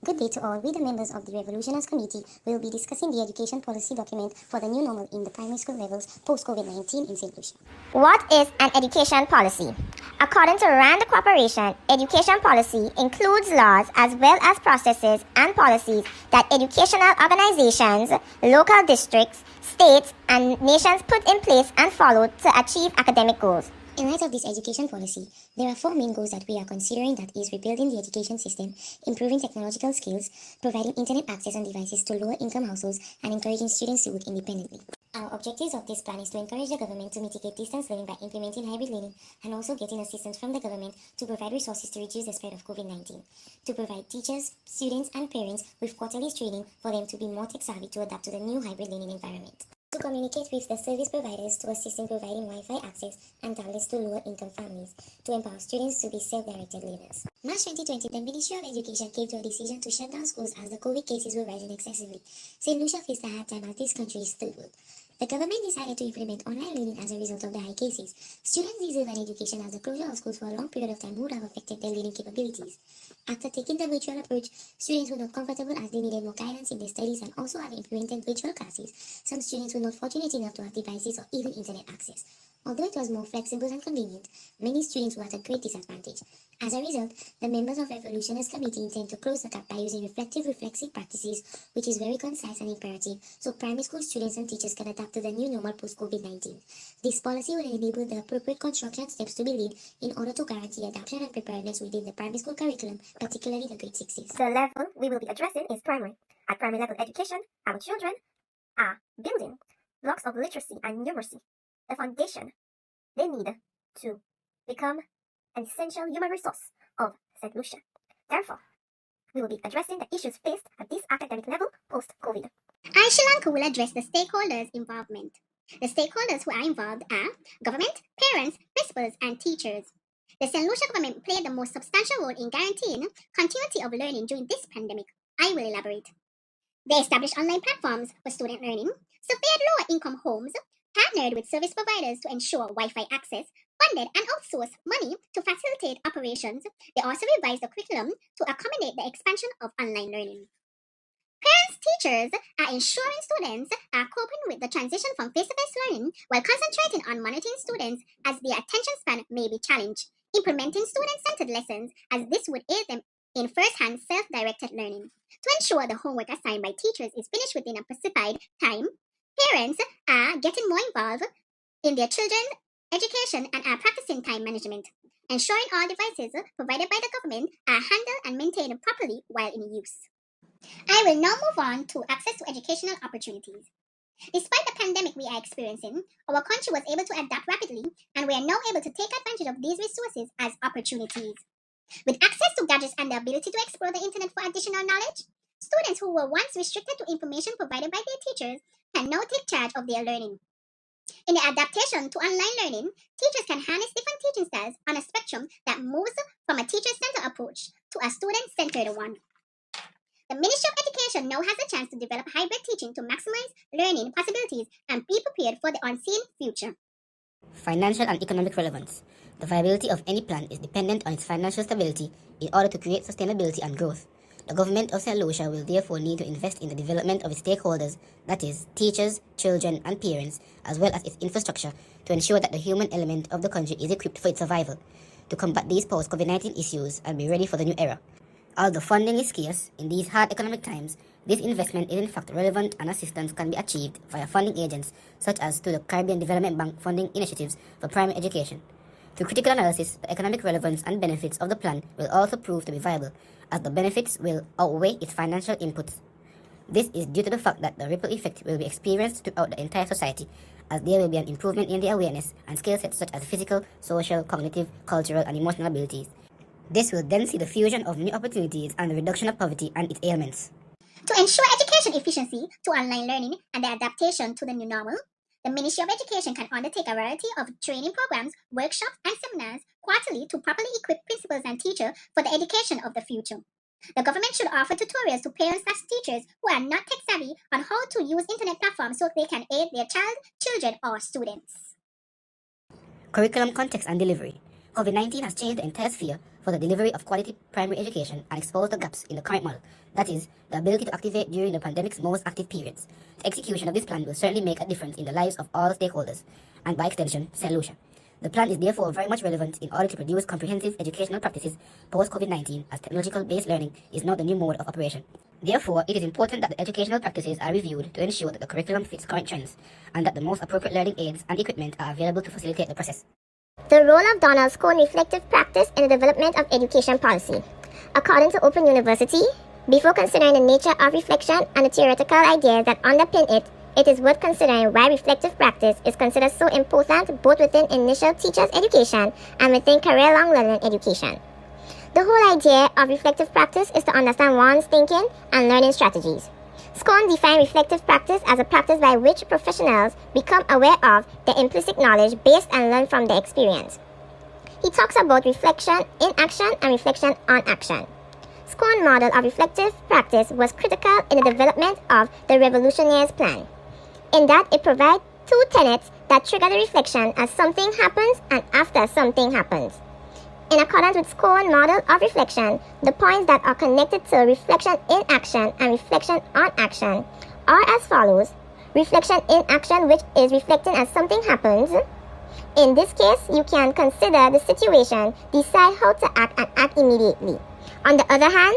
Good day to all. We, the members of the Revolutioners Committee, will be discussing the education policy document for the new normal in the primary school levels post-COVID-19 in St. Lucia. What is an education policy? According to RAND Corporation, education policy includes laws as well as processes and policies that educational organizations, local districts, states, and nations put in place and follow to achieve academic goals. In light of this education policy, there are 4 main goals that we are considering, that is, rebuilding the education system, improving technological skills, providing internet access and devices to lower-income households, and encouraging students to work independently. Our objectives of this plan is to encourage the government to mitigate distance learning by implementing hybrid learning and also getting assistance from the government to provide resources to reduce the spread of COVID-19, to provide teachers, students, and parents with quarterly training for them to be more tech-savvy to adapt to the new hybrid learning environment, to communicate with the service providers to assist in providing Wi-Fi access and tablets to lower-income families, to empower students to be self-directed learners. March 2020, the Ministry of Education came to a decision to shut down schools as the COVID cases were rising excessively. St. Lucia faced a hard time as this country is third world. The government decided to implement online learning as a result of the high cases. Students deserve an education, as the closure of schools for a long period of time would have affected their learning capabilities. After taking the virtual approach, students were not comfortable as they needed more guidance in their studies and also have implemented virtual classes. Some students were not fortunate enough to have devices or even internet access. Although it was more flexible and convenient, many students were at a great disadvantage. As a result, the members of Revolutioners Committee intend to close the gap by using reflexive practices, which is very concise and imperative, so primary school students and teachers can adapt to the new normal post-COVID-19. This policy will enable the appropriate construction steps to be laid in order to guarantee adaptation and preparedness within the primary school curriculum, particularly the grade 6s. The level we will be addressing is primary. At primary level education, our children are building blocks of literacy and numeracy, the foundation they need to become an essential human resource of St. Lucia. Therefore, we will be addressing the issues faced at this academic level post-COVID. Aisha will address the stakeholders' involvement. The stakeholders who are involved are government, parents, principals, and teachers. The St. Lucia government played the most substantial role in guaranteeing continuity of learning during this pandemic. I will elaborate. They established online platforms for student learning, surveyed lower-income homes, partnered with service providers to ensure Wi-Fi access, funded and outsourced money to facilitate operations. They also revised the curriculum to accommodate the expansion of online learning. Parents, teachers are ensuring students are coping with the transition from face-to-face learning while concentrating on monitoring students as their attention span may be challenged, implementing student-centered lessons as this would aid them in first-hand self-directed learning. To ensure the homework assigned by teachers is finished within a specified time, parents are getting more involved in their children's education and are practicing time management, ensuring all devices provided by the government are handled and maintained properly while in use. I will now move on to access to educational opportunities. Despite the pandemic we are experiencing, our country was able to adapt rapidly, and we are now able to take advantage of these resources as opportunities. With access to gadgets and the ability to explore the internet for additional knowledge, students who were once restricted to information provided by their teachers can now take charge of their learning. In the adaptation to online learning, teachers can harness different teaching styles on a spectrum that moves from a teacher-centered approach to a student-centered one. The Ministry of Education now has a chance to develop hybrid teaching to maximize learning possibilities and be prepared for the unseen future. Financial and economic relevance. The viability of any plan is dependent on its financial stability in order to create sustainability and growth. The government of St. Lucia will therefore need to invest in the development of its stakeholders, that is, teachers, children, and parents, as well as its infrastructure, to ensure that the human element of the country is equipped for its survival, to combat these post-COVID-19 issues and be ready for the new era. Although funding is scarce in these hard economic times, this investment is in fact relevant, and assistance can be achieved via funding agents such as through the Caribbean Development Bank funding initiatives for primary education. Through critical analysis, the economic relevance and benefits of the plan will also prove to be viable, as the benefits will outweigh its financial inputs. This is due to the fact that the ripple effect will be experienced throughout the entire society, as there will be an improvement in the awareness and skill sets such as physical, social, cognitive, cultural, and emotional abilities. This will then see the fusion of new opportunities and the reduction of poverty and its ailments. To ensure education efficiency to online learning and the adaptation to the new normal, the Ministry of Education can undertake a variety of training programs, workshops, and seminars quarterly to properly equip principals and teachers for the education of the future. The government should offer tutorials to parents/teachers who are not tech-savvy on how to use internet platforms so they can aid their children, or students. Curriculum context and delivery. COVID-19 has changed the entire sphere for the delivery of quality primary education and expose the gaps in the current model, that is, the ability to activate during the pandemic's most active periods. The execution of this plan will certainly make a difference in the lives of all stakeholders, and by extension, St. Lucia. The plan is therefore very much relevant in order to produce comprehensive educational practices post-COVID-19, as technological-based learning is not the new mode of operation. Therefore, it is important that the educational practices are reviewed to ensure that the curriculum fits current trends, and that the most appropriate learning aids and equipment are available to facilitate the process. The role of Donald's Cone reflective practice in the development of education policy. According to Open University, before considering the nature of reflection and the theoretical ideas that underpin it, it is worth considering why reflective practice is considered so important both within initial teacher's education and within career-long learning education. The whole idea of reflective practice is to understand one's thinking and learning strategies. Scone defined reflective practice as a practice by which professionals become aware of the implicit knowledge based and learn from their experience. He talks about reflection in action and reflection on action. Scone's model of reflective practice was critical in the development of the Revolutionaries' Plan, in that it provides two tenets that trigger the reflection as something happens and after something happens. In accordance with Scone's model of reflection, the points that are connected to reflection in action and reflection on action are as follows. Reflection in action, which is reflecting as something happens. In this case, you can consider the situation, decide how to act, and act immediately. On the other hand,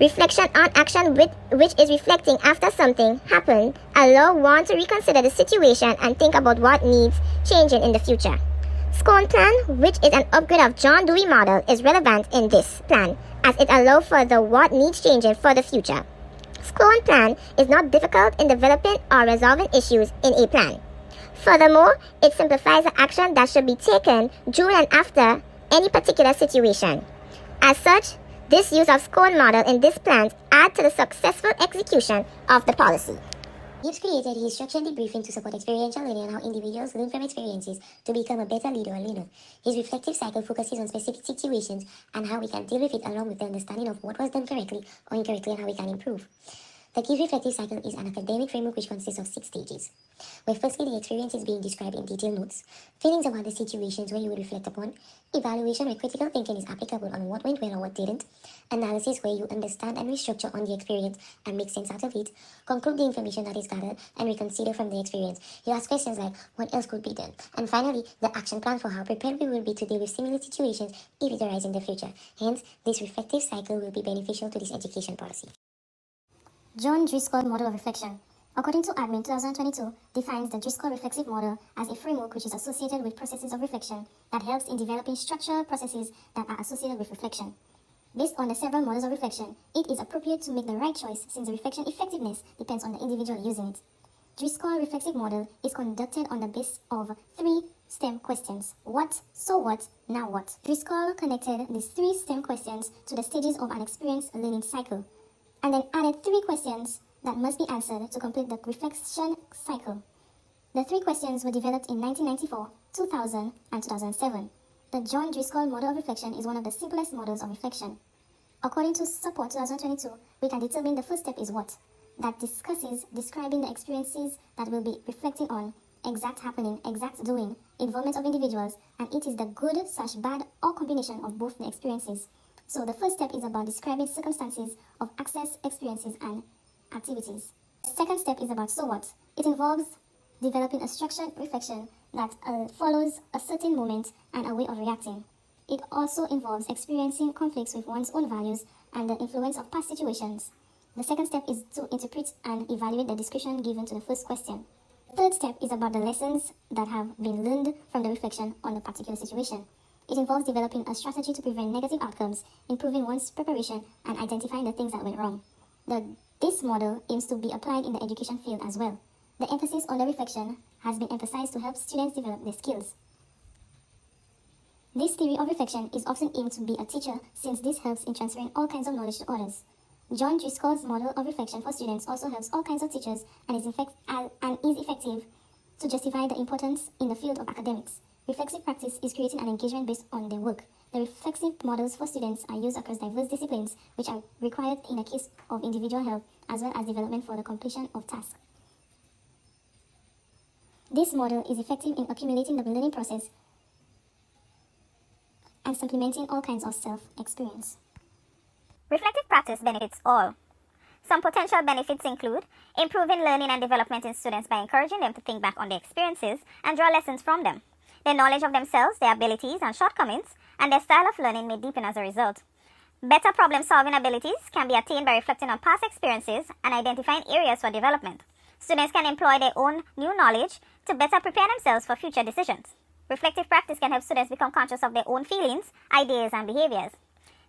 reflection on action, which is reflecting after something happened, allow one to reconsider the situation and think about what needs changing in the future. Scone plan, which is an upgrade of John Dewey model, is relevant in this plan as it allows for the what needs changing for the future. Scone plan is not difficult in developing or resolving issues in a plan. Furthermore, it simplifies the action that should be taken during and after any particular situation. As such, this use of Scone model in this plan adds to the successful execution of the policy. Gibbs created his structured debriefing to support experiential learning and how individuals learn from experiences to become a better leader or learner. His reflective cycle focuses on specific situations and how we can deal with it along with the understanding of what was done correctly or incorrectly and how we can improve. The Gibbs reflective cycle is an academic framework which consists of 6 stages, where firstly the experience is being described in detailed notes, feelings about the situations where you would reflect upon, evaluation where critical thinking is applicable on what went well or what didn't, analysis where you understand and restructure on the experience and make sense out of it, conclude the information that is gathered and reconsider from the experience. You ask questions like what else could be done, and finally the action plan for how prepared we will be to deal with similar situations if it arises in the future. Hence, this reflective cycle will be beneficial to this education policy. John Driscoll Model of Reflection, according to Admin 2022, defines the Driscoll reflexive model as a framework which is associated with processes of reflection that helps in developing structural processes that are associated with reflection. Based on the several models of reflection, it is appropriate to make the right choice since the reflection effectiveness depends on the individual using it. Driscoll reflexive model is conducted on the basis of 3 STEM questions. What, so what, now what? Driscoll connected these 3 STEM questions to the stages of an experienced learning cycle, and then added 3 questions that must be answered to complete the reflection cycle. The 3 questions were developed in 1994, 2000, and 2007. The John Driscoll model of reflection is one of the simplest models of reflection. According to Support 2022, we can determine the first step is what, that discusses describing the experiences that will be reflecting on, exact happening, exact doing, involvement of individuals, and it is the good/bad or combination of both the experiences. So the first step is about describing circumstances of access, experiences, and activities. The second step is about so what. It involves developing a structured reflection that follows a certain moment and a way of reacting. It also involves experiencing conflicts with one's own values and the influence of past situations. The second step is to interpret and evaluate the description given to the first question. The third step is about the lessons that have been learned from the reflection on a particular situation. It involves developing a strategy to prevent negative outcomes, improving one's preparation, and identifying the things that went wrong. This model aims to be applied in the education field as well. The emphasis on the reflection has been emphasized to help students develop their skills. This theory of reflection is often aimed to be a teacher since this helps in transferring all kinds of knowledge to others. John Driscoll's model of reflection for students also helps all kinds of teachers and is effective to justify the importance in the field of academics. Reflexive practice is creating an engagement based on their work. The reflexive models for students are used across diverse disciplines, which are required in the case of individual help, as well as development for the completion of tasks. This model is effective in accumulating the learning process and supplementing all kinds of self-experience. Reflective practice benefits all. Some potential benefits include improving learning and development in students by encouraging them to think back on their experiences and draw lessons from them. Their knowledge of themselves, their abilities and shortcomings, and their style of learning may deepen as a result. Better problem-solving abilities can be attained by reflecting on past experiences and identifying areas for development. Students can employ their own new knowledge to better prepare themselves for future decisions. Reflective practice can help students become conscious of their own feelings, ideas, and behaviors.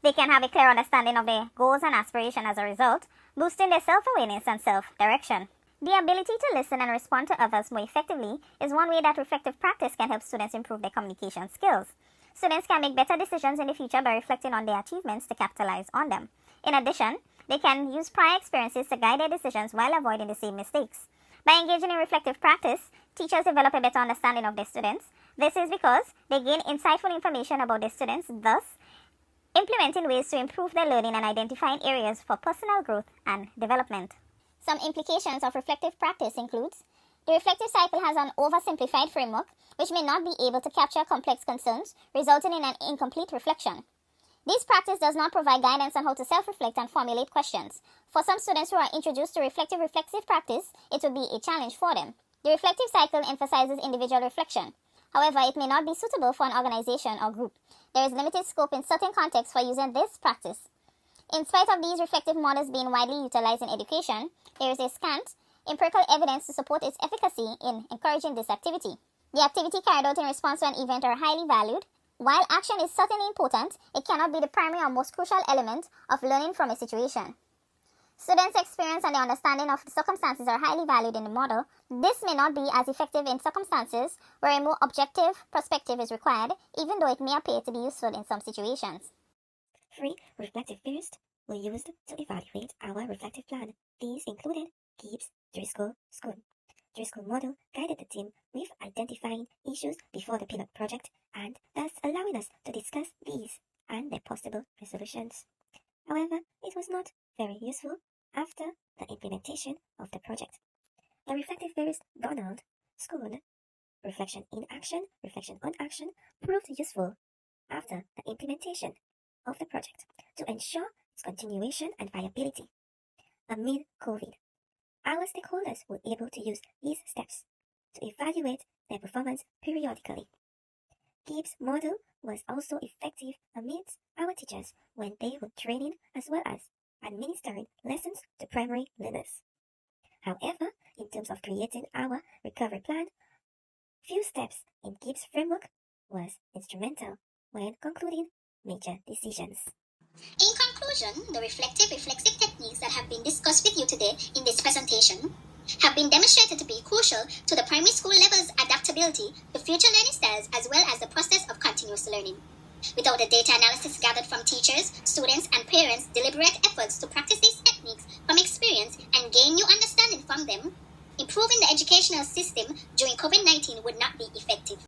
They can have a clear understanding of their goals and aspirations as a result, boosting their self-awareness and self-direction. The ability to listen and respond to others more effectively is one way that reflective practice can help students improve their communication skills. Students can make better decisions in the future by reflecting on their achievements to capitalize on them. In addition, they can use prior experiences to guide their decisions while avoiding the same mistakes. By engaging in reflective practice, teachers develop a better understanding of their students. This is because they gain insightful information about their students, thus implementing ways to improve their learning and identifying areas for personal growth and development. Some implications of reflective practice includes the reflective cycle has an oversimplified framework which may not be able to capture complex concerns, resulting in an incomplete reflection. This practice does not provide guidance on how to self-reflect and formulate questions. For some students who are introduced to reflective practice, it will be a challenge for them. The reflective cycle emphasizes individual reflection. However, it may not be suitable for an organization or group. There is limited scope in certain contexts for using this practice. In spite of these reflective models being widely utilized in education, there is a scant empirical evidence to support its efficacy in encouraging this activity. The activity carried out in response to an event are highly valued. While action is certainly important, it cannot be the primary or most crucial element of learning from a situation. Students' experience and their understanding of the circumstances are highly valued in the model. This may not be as effective in circumstances where a more objective perspective is required, even though it may appear to be useful in some situations. 3 reflective theorists were used to evaluate our reflective plan. These included Gibbs, Driscoll, Schoon. Driscoll model guided the team with identifying issues before the pilot project and thus allowing us to discuss these and their possible resolutions. However, it was not very useful after the implementation of the project. The reflective theorist Donald Schoon, reflection in action, reflection on action, proved useful after the implementation of the project to ensure its continuation and viability. Amid COVID, our stakeholders were able to use these steps to evaluate their performance periodically. Gibbs' model was also effective amidst our teachers when they were training as well as administering lessons to primary learners. However, in terms of creating our recovery plan, few steps in Gibbs' framework was instrumental when concluding major decisions. In conclusion, the reflective techniques that have been discussed with you today in this presentation have been demonstrated to be crucial to the primary school level's adaptability to future learning styles as well as the process of continuous learning. Without the data analysis gathered from teachers, students, and parents' deliberate efforts to practice these techniques from experience and gain new understanding from them, improving the educational system during COVID-19 would not be effective.